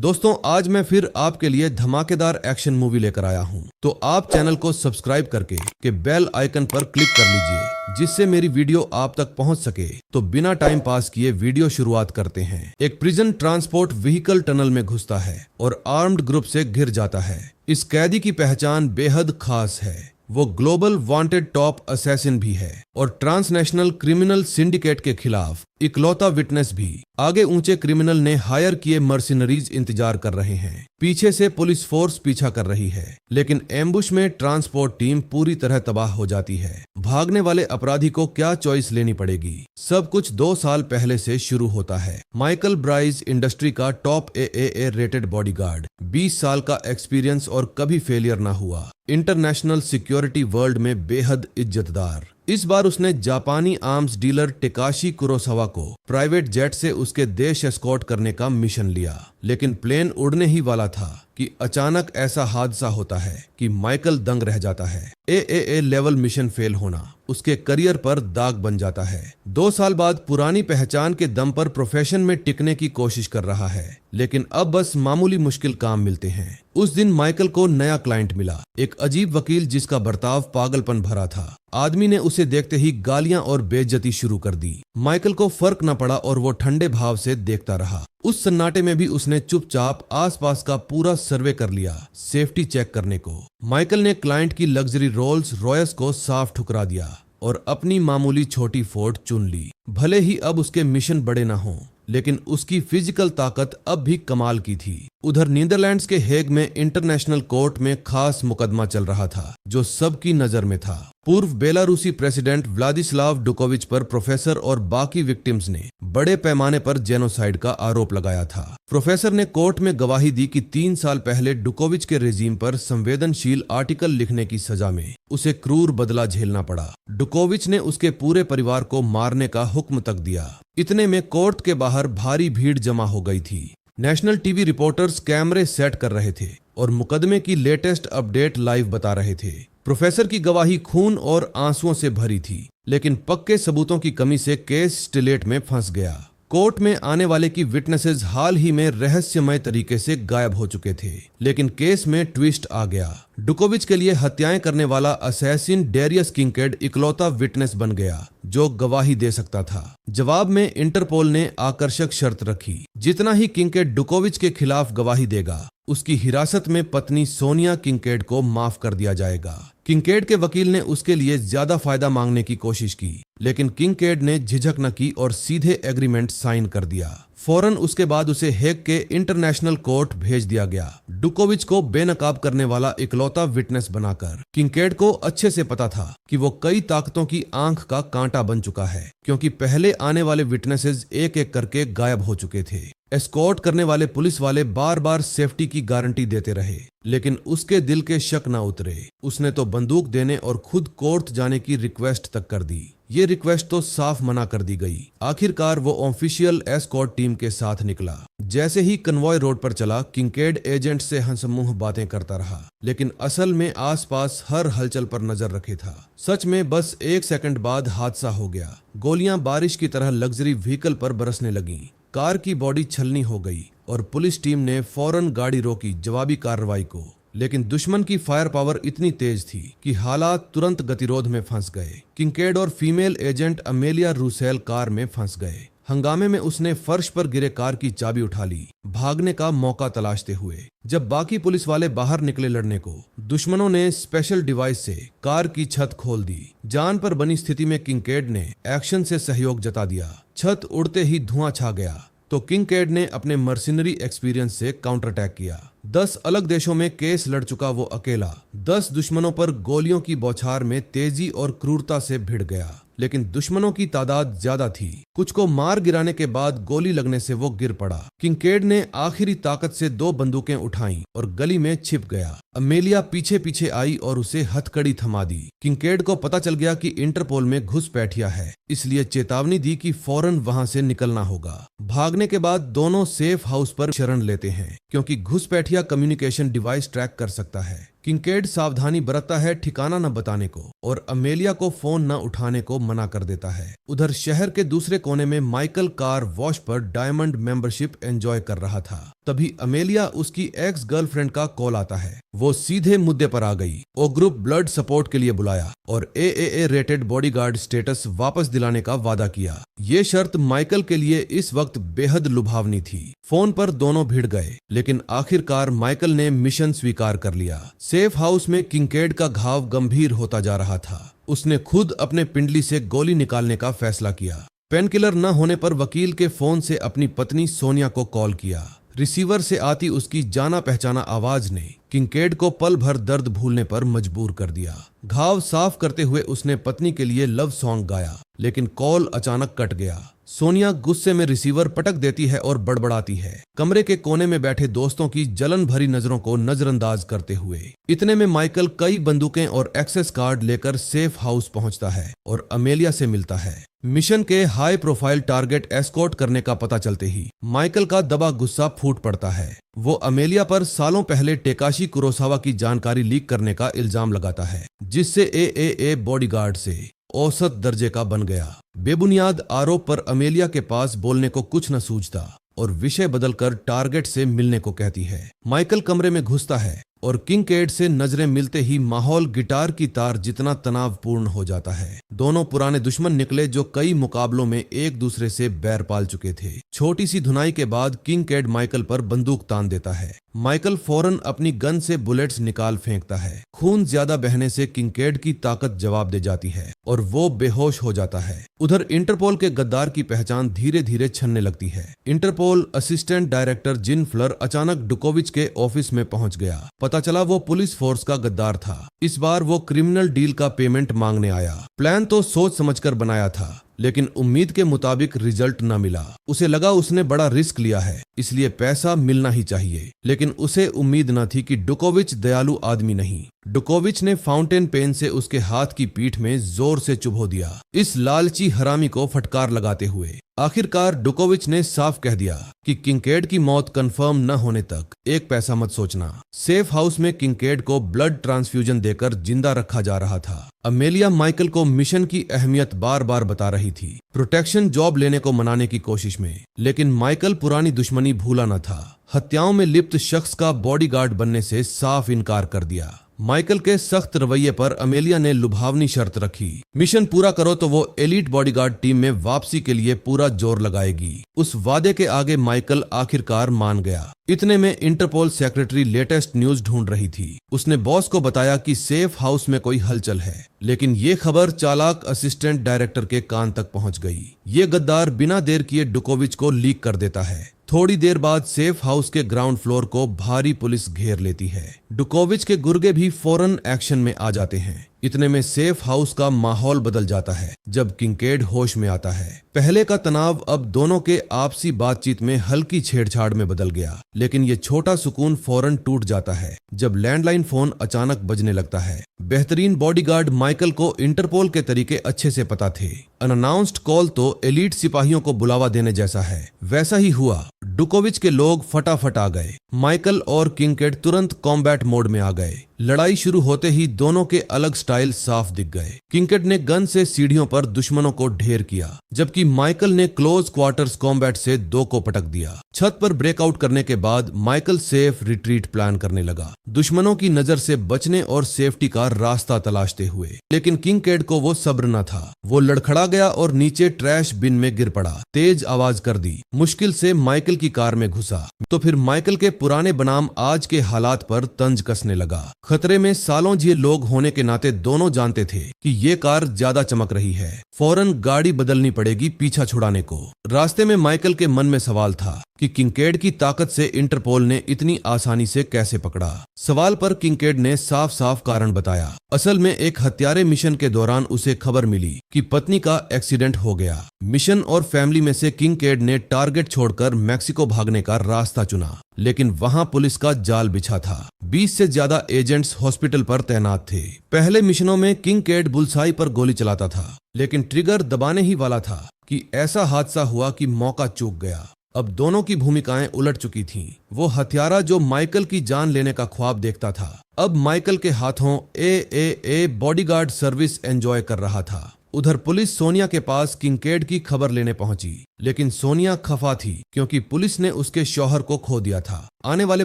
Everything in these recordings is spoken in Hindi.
दोस्तों आज मैं फिर आपके लिए धमाकेदार एक्शन मूवी लेकर आया हूं। तो आप चैनल को सब्सक्राइब करके बेल आइकन पर क्लिक कर लीजिए जिससे मेरी वीडियो आप तक पहुंच सके। तो बिना टाइम पास किए वीडियो शुरुआत करते हैं। एक प्रिजन ट्रांसपोर्ट व्हीकल टनल में घुसता है और आर्म्ड ग्रुप से घिर जाता है। इस कैदी की पहचान बेहद खास है। वो ग्लोबल वांटेड टॉप असैसिन भी है और ट्रांसनेशनल क्रिमिनल सिंडिकेट के खिलाफ इकलौता विटनेस भी। आगे ऊंचे क्रिमिनल ने हायर किए मर्सिनरीज इंतजार कर रहे हैं। पीछे से पुलिस फोर्स पीछा कर रही है, लेकिन एम्बुश में ट्रांसपोर्ट टीम पूरी तरह तबाह हो जाती है। भागने वाले अपराधी को क्या चॉइस लेनी पड़ेगी? सब कुछ 2 साल पहले से शुरू होता है। माइकल ब्राइस इंडस्ट्री का टॉप AAA रेटेड बॉडीगार्ड, 20 साल का एक्सपीरियंस और कभी फेलियर ना हुआ। इंटरनेशनल सिक्योरिटी वर्ल्ड में बेहद इज्जतदार। इस बार उसने जापानी आर्म्स डीलर टेकाशी कुरोसावा को प्राइवेट जेट से उसके देश एस्कॉर्ट करने का मिशन लिया। लेकिन प्लेन उड़ने ही वाला था कि अचानक ऐसा हादसा होता है कि माइकल दंग रह जाता है। AAA लेवल मिशन फेल होना उसके करियर पर दाग बन जाता है। 2 साल बाद पुरानी पहचान के दम पर प्रोफेशन में टिकने की कोशिश कर रहा है, लेकिन अब बस मामूली मुश्किल काम मिलते हैं। उस दिन माइकल को नया क्लाइंट मिला, एक अजीब वकील जिसका बर्ताव पागलपन भरा था। आदमी ने उसे देखते ही गालियां और बेइज्जती शुरू कर दी। माइकल को फर्क न पड़ा और वो ठंडे भाव से देखता रहा। उस सन्नाटे में भी उसने चुपचाप आसपास का पूरा सर्वे कर लिया, सेफ्टी चेक करने को। माइकल ने क्लाइंट की लग्जरी रोल्स रॉयस को साफ ठुकरा दिया और अपनी मामूली छोटी फोर्ड चुन ली। भले ही अब उसके मिशन बड़े ना हों, लेकिन उसकी फिजिकल ताकत अब भी कमाल की थी। उधर नीदरलैंड्स के हेग में इंटरनेशनल कोर्ट में खास मुकदमा चल रहा था जो सबकी नजर में था। पूर्व बेलारूसी प्रेसिडेंट व्लादिस्लाव डुकोविच पर प्रोफेसर और बाकी विक्टिम्स ने बड़े पैमाने पर जेनोसाइड का आरोप लगाया था। प्रोफेसर ने कोर्ट में गवाही दी कि 3 साल पहले डुकोविच के रेजिम पर संवेदनशील आर्टिकल लिखने की सजा में उसे क्रूर बदला झेलना पड़ा। डुकोविच ने उसके पूरे परिवार को मारने का हुक्म तक दिया। इतने में कोर्ट के बाहर भारी भीड़ जमा हो गई थी। नेशनल टीवी रिपोर्टर्स कैमरे सेट कर रहे थे और मुकदमे की लेटेस्ट अपडेट लाइव बता रहे थे। प्रोफेसर की गवाही खून और आंसुओं से भरी थी, लेकिन पक्के सबूतों की कमी से केस स्टिलेट में फंस गया। कोर्ट में आने वाले की विटनेसेस हाल ही में रहस्यमय तरीके से गायब हो चुके थे, लेकिन केस में ट्विस्ट आ गया। डुकोविच के लिए हत्याएं करने वाला असैसिन डेरियस किंकेड इकलौता विटनेस बन गया जो गवाही दे सकता था। जवाब में इंटरपोल ने आकर्षक शर्त रखी, जितना ही किंकेड डुकोविच के खिलाफ गवाही देगा उसकी हिरासत में पत्नी सोनिया किंकेड को माफ कर दिया जाएगा। किंकेड के वकील ने उसके लिए ज्यादा फायदा मांगने की कोशिश की, लेकिन किंकेड ने झिझक न की और सीधे एग्रीमेंट साइन कर दिया। फौरन उसके बाद उसे हेग के इंटरनेशनल कोर्ट भेज दिया गया। डुकोविच को बेनकाब करने वाला इकलौता विटनेस बनाकर किंकेड को अच्छे से पता था कि वो कई ताकतों की आंख का कांटा बन चुका है, क्योंकि पहले आने वाले विटनेसेस एक एक करके गायब हो चुके थे। एस्कॉर्ट करने वाले पुलिस वाले बार बार सेफ्टी की गारंटी देते रहे, लेकिन उसके दिल के शक न उतरे। उसने तो बंदूक देने और खुद कोर्ट जाने की रिक्वेस्ट तक कर दी। ये रिक्वेस्ट तो साफ मना कर दी गई। आखिरकार वो ऑफिशियल एस्कॉर्ट टीम के साथ निकला। जैसे ही कन्वॉय रोड पर चला, किंकेड एजेंट से हंसमुंह बातें करता रहा, लेकिन असल में आसपास हर हलचल पर नजर रखे था। सच में बस 1 सेकंड बाद हादसा हो गया। गोलियां बारिश की तरह लग्जरी व्हीकल पर बरसने लगीं। कार की बॉडी छलनी हो गई और पुलिस टीम ने फौरन गाड़ी रोकी जवाबी कार्रवाई को। लेकिन दुश्मन की फायर पावर इतनी तेज थी कि हालात तुरंत गतिरोध में फंस गए। किंकेड और female agent Amelia Russell car में फंस गए। हंगामे में उसने फर्श पर गिरे कार की चाबी उठा ली, भागने का मौका तलाशते हुए। जब बाकी पुलिस वाले बाहर निकले लड़ने को, दुश्मनों ने स्पेशल डिवाइस से कार की छत खोल दी। जान पर बनी स्थिति में किंकेड ने एक्शन से सहयोग जता दिया। छत उड़ते ही धुआं छा गया तो किंकेड ने अपने मर्सिनरी एक्सपीरियंस से काउंटर अटैक किया। 10 अलग देशों में केस लड़ चुका वो अकेला 10 दुश्मनों पर गोलियों की बौछार में तेजी और क्रूरता से भिड़ गया। लेकिन दुश्मनों की तादाद ज्यादा थी। कुछ को मार गिराने के बाद गोली लगने से वो गिर पड़ा। किंकेड ने आखिरी ताकत से 2 बंदूकें उठाई और गली में छिप गया। अमेलिया पीछे पीछे आई और उसे हथकड़ी थमा दी। किंकेड को पता चल गया कि इंटरपोल में घुसपैठिया है, इसलिए चेतावनी दी कि फौरन वहां से निकलना होगा। भागने के बाद दोनों सेफ हाउस पर शरण लेते हैं, क्योंकि घुसपैठिया कम्युनिकेशन डिवाइस ट्रैक कर सकता है। किंकेड सावधानी बरतता है ठिकाना न बताने को और अमेलिया को फोन न उठाने को मना कर देता है। उधर शहर के दूसरे कोने में माइकल कार वॉश पर डायमंड मेंबरशिप एंजॉय कर रहा था। तभी अमेलिया उसकी एक्स गर्लफ्रेंड का कॉल आता है। वो सीधे मुद्दे पर आ गई। ओ ग्रुप ब्लड सपोर्ट के लिए बुलाया और AAA रेटेड बॉडीगार्ड स्टेटस वापस दिलाने का वादा किया। ये शर्त माइकल के लिए इस वक्त बेहद लुभावनी थी। फोन पर दोनों भिड़ गए, लेकिन आखिरकार माइकल ने मिशन स्वीकार कर लिया। सेफ हाउस में किंकेड का घाव गंभीर होता जा रहा था। उसने खुद अपने पिंडली से गोली निकालने का फैसला किया। पेनकिलर न होने पर वकील के फोन से अपनी पत्नी सोनिया को कॉल किया। रिसीवर से आती उसकी जाना पहचाना आवाज ने किंकेड को पल भर दर्द भूलने पर मजबूर कर दिया। घाव साफ करते हुए उसने पत्नी के लिए लव सॉन्ग गाया, लेकिन कॉल अचानक कट गया। सोनिया गुस्से में रिसीवर पटक देती है और बड़बड़ाती है, कमरे के कोने में बैठे दोस्तों की जलन भरी नजरों को नजरअंदाज करते हुए। इतने में माइकल कई बंदूकें और एक्सेस कार्ड लेकर सेफ हाउस पहुंचता है और अमेलिया से मिलता है। मिशन के हाई प्रोफाइल टारगेट एस्कॉर्ट करने का पता चलते ही माइकल का दबा गुस्सा फूट पड़ता है। वो अमेलिया पर सालों पहले टेकाशी कुरोसावा की जानकारी लीक करने का इल्जाम लगाता है, जिससे AAA बॉडीगार्ड से औसत दर्जे का बन गया। बेबुनियाद आरोप पर अमेलिया के पास बोलने को कुछ न सूझता और विषय बदलकर टारगेट से मिलने को कहती है। माइकल कमरे में घुसता है और किंकेड से नजरें मिलते ही माहौल गिटार की तार जितना तनावपूर्ण हो जाता है। दोनों पुराने दुश्मन निकले जो कई मुकाबलों में एक दूसरे से बैर पाल चुके थे। छोटी सी धुनाई के बाद किंकेड माइकल पर बंदूक तान देता है। माइकल फौरन अपनी गन से बुलेट्स निकाल फेंकता है। खून ज्यादा बहने से किंकेड की ताकत जवाब दे जाती है और वो बेहोश हो जाता है। उधर इंटरपोल के गद्दार की पहचान धीरे धीरे छनने लगती है। इंटरपोल असिस्टेंट डायरेक्टर जिन फ्लर अचानक डुकोविच के ऑफिस में पहुंच गया। पता चला वो पुलिस फोर्स का गद्दार था। इस बार वो क्रिमिनल डील का पेमेंट मांगने आया। प्लान तो सोच समझकर बनाया था, लेकिन उम्मीद के मुताबिक रिजल्ट न मिला। उसे लगा उसने बड़ा रिस्क लिया है, इसलिए पैसा मिलना ही चाहिए। लेकिन उसे उम्मीद न थी कि डुकोविच दयालु आदमी नहीं। डुकोविच ने फाउंटेन पेन से उसके हाथ की पीठ में जोर से चुभो दिया, इस लालची हरामी को फटकार लगाते हुए। आखिरकार डुकोविच ने साफ कह दिया कि किंकेड की मौत कंफर्म न होने तक एक पैसा मत सोचना। सेफ हाउस में किंकेड को ब्लड ट्रांसफ्यूजन देकर जिंदा रखा जा रहा था। अमेलिया माइकल को मिशन की अहमियत बार बार बता रही थी, प्रोटेक्शन जॉब लेने को मनाने की कोशिश में, लेकिन माइकल पुरानी दुश्मनी भूला न था। हत्याओं में लिप्त शख्स का बॉडीगार्ड बनने से साफ इनकार कर दिया। माइकल के सख्त रवैये पर अमेलिया ने लुभावनी शर्त रखी, मिशन पूरा करो तो वो एलीट बॉडीगार्ड टीम में वापसी के लिए पूरा जोर लगाएगी। उस वादे के आगे माइकल आखिरकार मान गया। इतने में इंटरपोल सेक्रेटरी लेटेस्ट न्यूज ढूंढ रही थी। उसने बॉस को बताया कि सेफ हाउस में कोई हलचल है, लेकिन ये खबर चालाक असिस्टेंट डायरेक्टर के कान तक पहुंच गई। ये गद्दार बिना देर किए डुकोविच को लीक कर देता है। थोड़ी देर बाद सेफ हाउस के ग्राउंड फ्लोर को भारी पुलिस घेर लेती है। डुकोविच के गुर्गे भी फौरन एक्शन में आ जाते हैं। इतने में सेफ हाउस का माहौल बदल जाता है जब किंकेड होश में आता है। पहले का तनाव अब दोनों के आपसी बातचीत में हल्की छेड़छाड़ में बदल गया, लेकिन ये छोटा सुकून फौरन टूट जाता है जब लैंडलाइन फोन अचानक बजने लगता है। बेहतरीन बॉडीगार्ड माइकल को इंटरपोल के तरीके अच्छे से पता थे। अनअनाउंस्ड कॉल तो एलीट सिपाहियों को बुलावा देने जैसा है। वैसा ही हुआ। डुकोविच के लोग फटाफट आ गए। माइकल और किंकेड तुरंत कॉम्बैट मोड में आ गए। लड़ाई शुरू होते ही दोनों के अलग स्टाइल साफ दिख गए। किंकेड ने गन से सीढ़ियों पर दुश्मनों को ढेर किया, जबकि माइकल ने क्लोज क्वार्टर्स कॉम्बैट से 2 को पटक दिया। छत पर ब्रेकआउट करने के बाद माइकल सेफ रिट्रीट प्लान करने लगा, दुश्मनों की नजर से बचने और सेफ्टी का रास्ता तलाशते हुए। लेकिन किंकेड को वो सब्र न था। वो लड़खड़ा गया और नीचे ट्रैश बिन में गिर पड़ा। तेज आवाज कर दी। मुश्किल से माइकल की कार में घुसा तो फिर माइकल के पुराने बनाम आज के हालात पर तंज कसने लगा। खतरे में सालों जिए लोग होने के नाते दोनों जानते थे कि ये कार ज्यादा चमक रही है। फौरन गाड़ी बदलनी पड़ेगी पीछा छुड़ाने को। रास्ते में माइकल के मन में सवाल था कि किंकेड की ताकत से इंटरपोल ने इतनी आसानी से कैसे पकड़ा। सवाल पर किंकेड ने साफ साफ कारण बताया। असल में एक हत्यारे मिशन के दौरान उसे खबर मिली कि पत्नी का एक्सीडेंट हो गया। मिशन और फैमिली में से किंकेड ने टारगेट छोड़कर मैक्सिको भागने का रास्ता चुना, लेकिन वहां पुलिस का जाल बिछा था। 20 से ज्यादा एजेंट्स हॉस्पिटल पर तैनात थे। पहले मिशनों में किंकेड बुलसाई पर गोली चलाता था, लेकिन ट्रिगर दबाने ही वाला था कि ऐसा हादसा हुआ कि मौका चूक गया। अब दोनों की भूमिकाएं उलट चुकी थीं। वो हत्यारा जो माइकल की जान लेने का ख्वाब देखता था, अब माइकल के हाथों AAA बॉडीगार्ड सर्विस एंजॉय कर रहा था। उधर पुलिस सोनिया के पास किंकेड की खबर लेने पहुंची, लेकिन सोनिया खफा थी क्योंकि पुलिस ने उसके शौहर को खो दिया था। आने वाले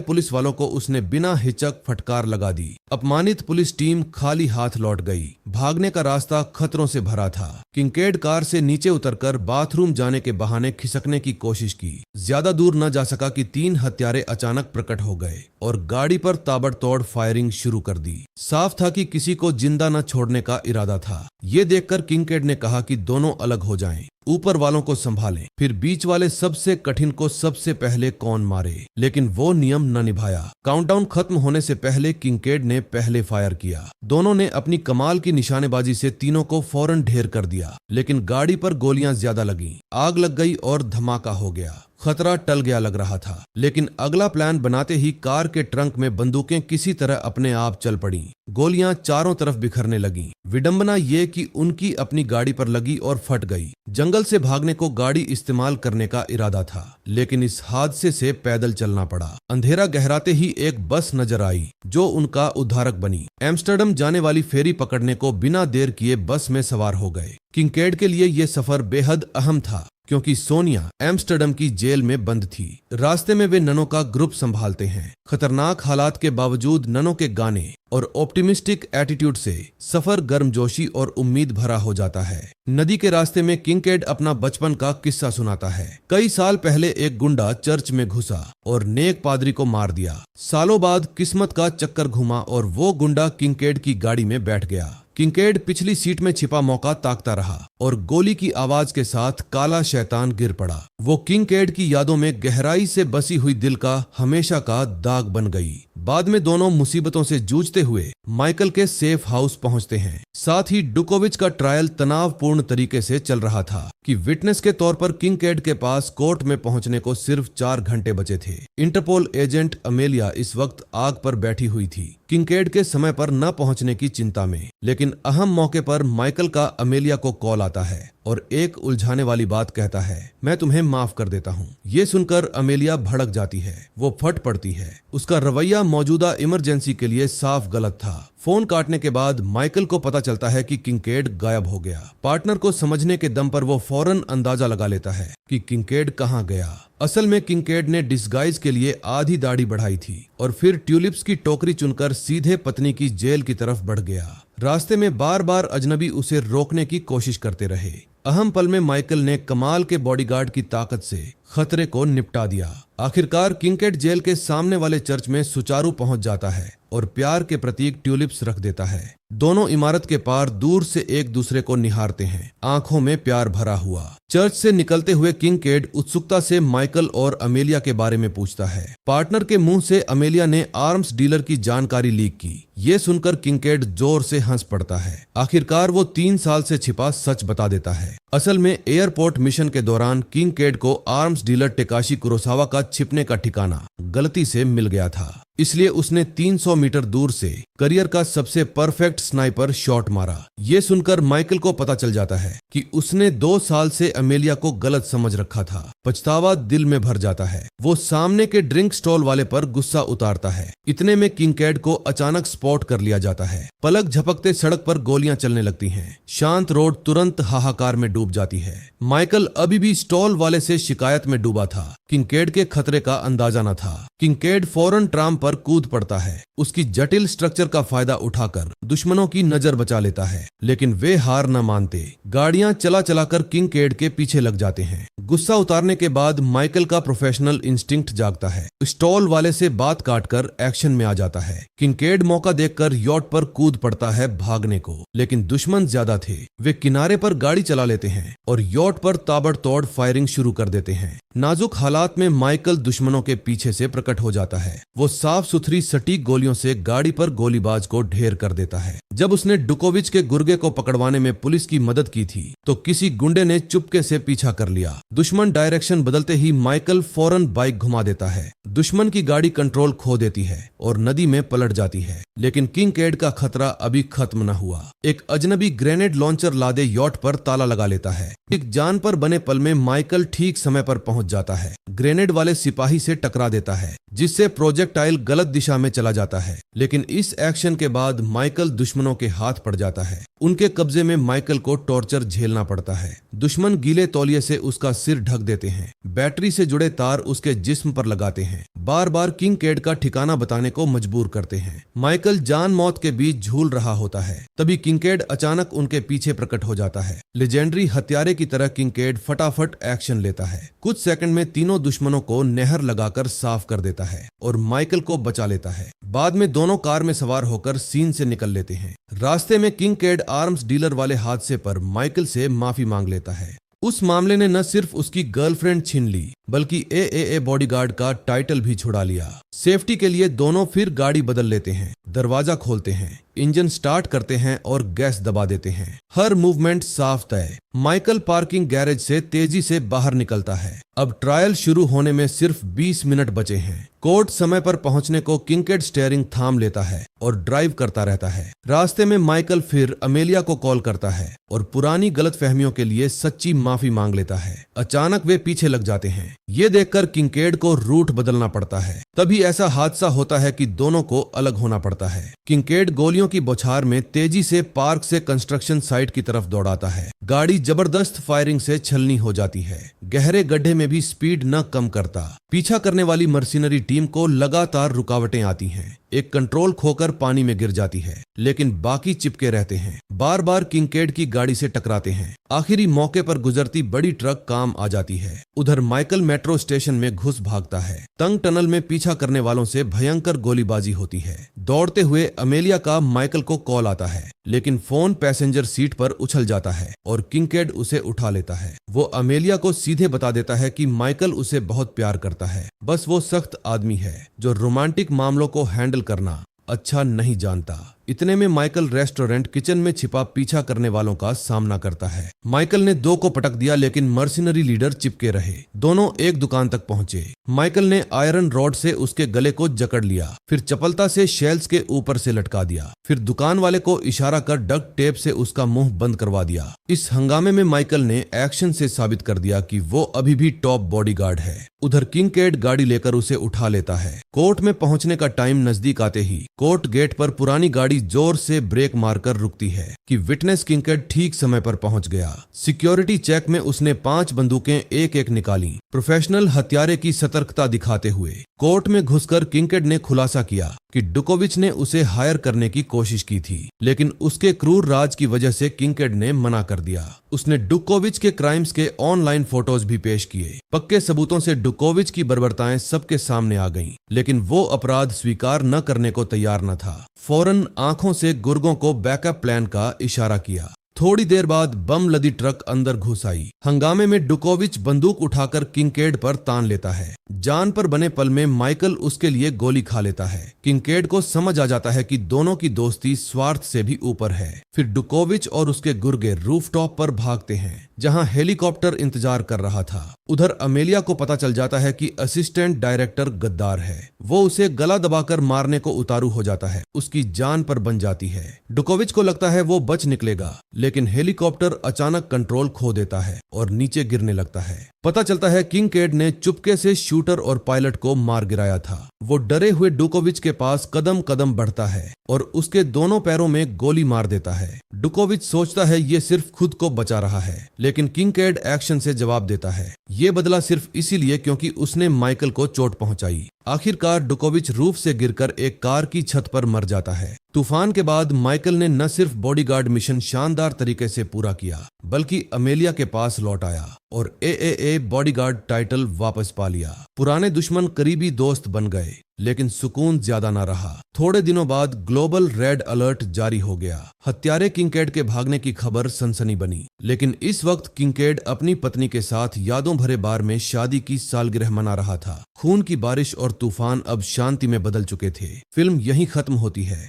पुलिस वालों को उसने बिना हिचक फटकार लगा दी। अपमानित पुलिस टीम खाली हाथ लौट गई। भागने का रास्ता खतरों से भरा था। किंकेड कार से नीचे उतरकर बाथरूम जाने के बहाने खिसकने की कोशिश की। ज्यादा दूर न जा सका कि 3 हत्यारे अचानक प्रकट हो गए और गाड़ी पर ताबड़तोड़ फायरिंग शुरू कर दी। साफ था कि किसी को जिंदा न छोड़ने का इरादा था। ये देखकर किंकेड ने कहा कि दोनों अलग हो जाएं, ऊपर वालों को संभालें, फिर बीच वाले सबसे कठिन को सबसे पहले कौन मारे। लेकिन वो नियम न निभाया। काउंटडाउन खत्म होने से पहले किंकेड ने पहले फायर किया। दोनों ने अपनी कमाल की निशानेबाजी से तीनों को फौरन ढेर कर दिया, लेकिन गाड़ी पर गोलियां ज्यादा लगीं, आग लग गई और धमाका हो गया। खतरा टल गया लग रहा था, लेकिन अगला प्लान बनाते ही कार के ट्रंक में बंदूकें किसी तरह अपने आप चल पड़ी। गोलियां चारों तरफ बिखरने लगीं। विडंबना ये कि उनकी अपनी गाड़ी पर लगी और फट गई। जंगल से भागने को गाड़ी इस्तेमाल करने का इरादा था, लेकिन इस हादसे से पैदल चलना पड़ा। अंधेरा गहराते ही एक बस नजर आई जो उनका उद्धारक बनी। एम्स्टर्डम जाने वाली फेरी पकड़ने को बिना देर किए बस में सवार हो गए। किंकेड के लिए यह सफर बेहद अहम था क्योंकि सोनिया एम्स्टर्डम की जेल में बंद थी। रास्ते में वे ननों का ग्रुप संभालते हैं। खतरनाक हालात के बावजूद ननों के गाने और ऑप्टिमिस्टिक एटीट्यूड से सफर गर्मजोशी और उम्मीद भरा हो जाता है। नदी के रास्ते में किंकेड अपना बचपन का किस्सा सुनाता है। कई साल पहले एक गुंडा चर्च में घुसा और नेक पादरी को मार दिया। सालों बाद किस्मत का चक्कर घुमा और वो गुंडा किंकेड की गाड़ी में बैठ गया। किंकेड पिछली सीट में छिपा मौका ताकता रहा और गोली की आवाज के साथ काला शैतान गिर पड़ा। वो किंकेड की यादों में गहराई से बसी हुई दिल का हमेशा का दाग बन गई। बाद में दोनों मुसीबतों से जूझते हुए माइकल के सेफ हाउस पहुंचते हैं। साथ ही डुकोविच का ट्रायल तनावपूर्ण तरीके से चल रहा था कि विटनेस के तौर पर किंकेड के पास कोर्ट में पहुंचने को सिर्फ 4 घंटे बचे थे। इंटरपोल एजेंट अमेलिया इस वक्त आग पर बैठी हुई थी, किंकेड के समय पर न पहुंचने की चिंता में। लेकिन अहम मौके पर माइकल का अमेलिया को कॉल आता है और एक उलझाने वाली बात कहता है, मैं तुम्हें माफ कर देता हूँ। ये सुनकर अमेलिया भड़क जाती है। वो फट पड़ती है। उसका रवैया मौजूदा इमरजेंसी के लिए साफ गलत था। फोन काटने के बाद माइकल को पता चलता है कि किंकेड गायब हो गया। पार्टनर को समझने के दम पर वो फौरन अंदाजा लगा लेता है कि किंकेड कहाँ गया। असल में किंकेड ने डिस्गाइज के लिए आधी दाढ़ी बढ़ाई थी और फिर ट्यूलिप्स की टोकरी चुनकर सीधे पत्नी की जेल की तरफ बढ़ गया। रास्ते में बार बार अजनबी उसे रोकने की कोशिश करते रहे। अहम पल में माइकल ने कमाल के बॉडीगार्ड की ताकत से खतरे को निपटा दिया। आखिरकार किंकेड जेल के सामने वाले चर्च में सुचारू पहुंच जाता है और प्यार के प्रतीक ट्यूलिप्स रख देता है। दोनों इमारत के पार दूर से एक दूसरे को निहारते हैं, आंखों में प्यार भरा हुआ। चर्च से निकलते हुए किंकेड उत्सुकता से माइकल और अमेलिया के बारे में पूछता है। पार्टनर के मुंह से अमेलिया ने आर्म्स डीलर की जानकारी लीक की। ये सुनकर किंकेड जोर से हंस पड़ता है। आखिरकार वो 3 साल से छिपा सच बता देता है। असल में एयरपोर्ट मिशन के दौरान किंकेड को आर्म्स डीलर टेकाशी कुरोसावा का छिपने का ठिकाना गलती से मिल गया था, इसलिए उसने 300 मीटर दूर से करियर का सबसे परफेक्ट स्नाइपर शॉट मारा। ये सुनकर माइकल को पता चल जाता है कि उसने 2 साल से अमेलिया को गलत समझ रखा था। पछतावा दिल में भर जाता है। वो सामने के ड्रिंक स्टॉल वाले पर गुस्सा उतारता है। इतने में किंकेड को अचानक स्पॉट कर लिया जाता है। पलक झपकते सड़क पर गोलियां चलने लगती हैं। शांत रोड तुरंत हाहाकार में डूब जाती है। माइकल अभी भी स्टॉल वाले से शिकायत में डूबा था। किंकेड के खतरे का अंदाजा न था। किंकेड फौरन ट्राम पर कूद पड़ता है। उसकी जटिल स्ट्रक्चर का फायदा उठाकर दुश्मनों की नजर बचा लेता है, लेकिन वे हार न मानते। गाड़ियां चला चलाकर किंकेड के पीछे लग जाते हैं। गुस्सा उतारने के बाद माइकल का प्रोफेशनल इंस्टिंक्ट जागता है। स्टॉल वाले से बात काटकर एक्शन में आ जाता है। किंकेड मौका देखकर यॉट पर कूद पड़ता है भागने को, लेकिन दुश्मन ज्यादा थे। वे किनारे पर गाड़ी चला लेते हैं और यॉट पर ताबड़तोड़ फायरिंग शुरू कर देते हैं। नाजुक हालात में माइकल दुश्मनों के पीछे से प्रकट हो जाता है। वो साफ सुथरी सटीक गोलियों से गाड़ी पर गोलीबाज को ढेर कर देता है। जब उसने डुकोविच के गुर्गे को पकड़वाने में पुलिस की मदद की थी तो किसी गुंडे ने चुपके से पीछा कर लिया। दुश्मन डायरेक्शन बदलते ही माइकल फौरन बाइक घुमा देता है। दुश्मन की गाड़ी कंट्रोल खो देती है और नदी में पलट जाती है। लेकिन किंकेड का खतरा अभी खत्म न हुआ। एक अजनबी ग्रेनेड लॉन्चर लादे यॉट पर ताला लगा लेता है। एक जान पर बने पल में माइकल ठीक समय पर पहुंच जाता है। ग्रेनेड वाले सिपाही से टकरा देता है, जिससे प्रोजेक्टाइल गलत दिशा में चला जाता है। लेकिन इस एक्शन के बाद माइकल दुश्मन दुश्मनों के हाथ पड़ जाता है। उनके कब्जे में माइकल को टॉर्चर झेलना पड़ता है। दुश्मन गीले तौलिए से उसका सिर ढक देते हैं, बैटरी से जुड़े तार उसके जिस्म पर लगाते हैं, बार बार किंगकेड का ठिकाना बताने को मजबूर करते हैं। माइकल जान मौत के बीच झूल रहा होता है, तभी किंगकेड अचानक उनके पीछे प्रकट हो जाता है। लेजेंडरी हत्यारे की तरह किंगकेड फटाफट एक्शन लेता है। कुछ सेकंड में तीनों दुश्मनों को नहर लगाकर साफ कर देता है और माइकल को बचा लेता है। बाद में दोनों कार में सवार होकर सीन से निकल लेते हैं। रास्ते में किंगकेड आर्म्स डीलर वाले हादसे पर माइकल से माफी मांग लेता है। उस मामले ने न सिर्फ उसकी गर्लफ्रेंड छीन ली, बल्कि एएए बॉडीगार्ड का टाइटल भी छुड़ा लिया। सेफ्टी के लिए दोनों फिर गाड़ी बदल लेते हैं, दरवाजा खोलते हैं, इंजन स्टार्ट करते हैं और गैस दबा देते हैं। हर मूवमेंट साफ तय। माइकल पार्किंग गैरेज से तेजी से बाहर निकलता है। अब ट्रायल शुरू होने में सिर्फ 20 मिनट बचे हैं। कोर्ट समय पर पहुंचने को किंगकेड स्टीयरिंग थाम लेता है और ड्राइव करता रहता है। रास्ते में माइकल फिर अमेलिया को कॉल करता है और पुरानी गलतफहमियों के लिए सच्ची माफी मांग लेता है। अचानक वे पीछे लग जाते हैं। ये देखकर किंगकेड को रूट बदलना पड़ता है। तभी ऐसा हादसा होता है कि दोनों को अलग होना पड़ता है। किंगकेड गोलियों की बौछार में तेजी से पार्क से कंस्ट्रक्शन साइट की तरफ दौड़ाता है। गाड़ी जबरदस्त फायरिंग से छलनी हो जाती है। गहरे गड्ढे में भी स्पीड न कम करता। पीछा करने वाली मर्सिनरी टीम को लगातार रुकावटें आती हैं। एक कंट्रोल खोकर पानी में गिर जाती है, लेकिन बाकी चिपके रहते हैं। बार बार किंगकेड की गाड़ी से टकराते हैं। आखिरी मौके पर गुजरती बड़ी ट्रक काम आ जाती है। उधर माइकल मेट्रो स्टेशन में घुस भागता है। तंग टनल में पीछा करने वालों से भयंकर गोलीबाजी होती है। दौड़ते हुए अमेलिया का माइकल को कॉल आता है, लेकिन फोन पैसेंजर सीट पर उछल जाता है और किंगकेड उसे उठा लेता है। वो अमेलिया को सीधे बता देता है कि माइकल उसे बहुत प्यार करता है, बस वो सख्त आदमी है जो रोमांटिक मामलों को हैंडल करना अच्छा नहीं जानता। इतने में माइकल रेस्टोरेंट किचन में छिपा पीछा करने वालों का सामना करता है। माइकल ने दो को पटक दिया, लेकिन मर्सिनरी लीडर चिपके रहे। दोनों एक दुकान तक पहुंचे। माइकल ने आयरन रॉड से उसके गले को जकड़ लिया, फिर चपलता से शेल्स के ऊपर से लटका दिया, फिर दुकान वाले को इशारा कर डक्ट टेप से उसका मुंह बंद करवा दिया। इस हंगामे में माइकल ने एक्शन से साबित कर दिया कि वो अभी भी टॉप बॉडीगार्ड है। उधर किंगकेड गाड़ी लेकर उसे उठा लेता है। कोर्ट में पहुंचने का टाइम नजदीक आते ही कोर्ट गेट पर पुरानी गाड़ी जोर से ब्रेक मारकर रुकती है कि विटनेस किंगकेड ठीक समय पर पहुंच गया। सिक्योरिटी चेक में उसने 5 बंदूकें एक एक निकाली। प्रोफेशनल हत्यारे की सतर्कता दिखाते हुए कोर्ट में घुसकर किंगकेड ने खुलासा किया कि डुकोविच ने उसे हायर करने की कोशिश की थी, लेकिन उसके क्रूर राज की वजह से किंगकेड ने मना कर दिया। उसने डुकोविच के क्राइम्स के ऑनलाइन फोटोज भी पेश किए। पक्के सबूतों से डुकोविच की बर्बरताएं सबके सामने आ गईं, लेकिन वो अपराध स्वीकार न करने को तैयार न था। फौरन आंखों से गुर्गों को बैकअप प्लान का इशारा किया। थोड़ी देर बाद बम लदी ट्रक अंदर घुस आई। हंगामे में डुकोविच बंदूक उठाकर किंगकेड पर तान लेता है। जान पर बने पल में माइकल उसके लिए गोली खा लेता है। किंगकेड को समझ आ जाता है कि दोनों की दोस्ती स्वार्थ से भी ऊपर है। फिर डुकोविच और उसके गुर्गे रूफटॉप पर भागते हैं, जहां हेलीकॉप्टर इंतजार कर रहा था। उधर अमेलिया को पता चल जाता है कि असिस्टेंट डायरेक्टर गद्दार है। वो उसे गला दबाकर मारने को उतारू हो जाता है। उसकी जान पर बन जाती है। डुकोविच को लगता है वो बच निकलेगा, लेकिन हेलीकॉप्टर अचानक कंट्रोल खो देता है और नीचे गिरने लगता है। पता चलता है किंगकेड ने चुपके से शूटर और पायलट को मार गिराया था। वो डरे हुए डुकोविच के पास कदम कदम बढ़ता है और उसके दोनों पैरों में गोली मार देता है। डुकोविच सोचता है ये सिर्फ खुद को बचा रहा है, लेकिन किंगकेड एक्शन से जवाब देता है। ये बदला सिर्फ इसीलिए क्योंकि उसने माइकल को चोट पहुंचाई। आखिरकार डुकोविच रूफ से गिरकर एक कार की छत पर मर जाता है। तूफान के बाद माइकल ने न सिर्फ बॉडीगार्ड मिशन शानदार तरीके से पूरा किया, बल्कि अमेलिया के पास लौट आया और एएए बॉडीगार्ड टाइटल वापस पा लिया। पुराने दुश्मन करीबी दोस्त बन गए, लेकिन सुकून ज्यादा ना रहा। थोड़े दिनों बाद ग्लोबल रेड अलर्ट जारी हो गया। हत्यारे किंगकेड के भागने की खबर सनसनी बनी, लेकिन इस वक्त किंगकेड अपनी पत्नी के साथ यादों भरे बार में शादी की सालगिरह मना रहा था। खून की बारिश और तूफान अब शांति में बदल चुके थे। फिल्म यहीं खत्म होती है।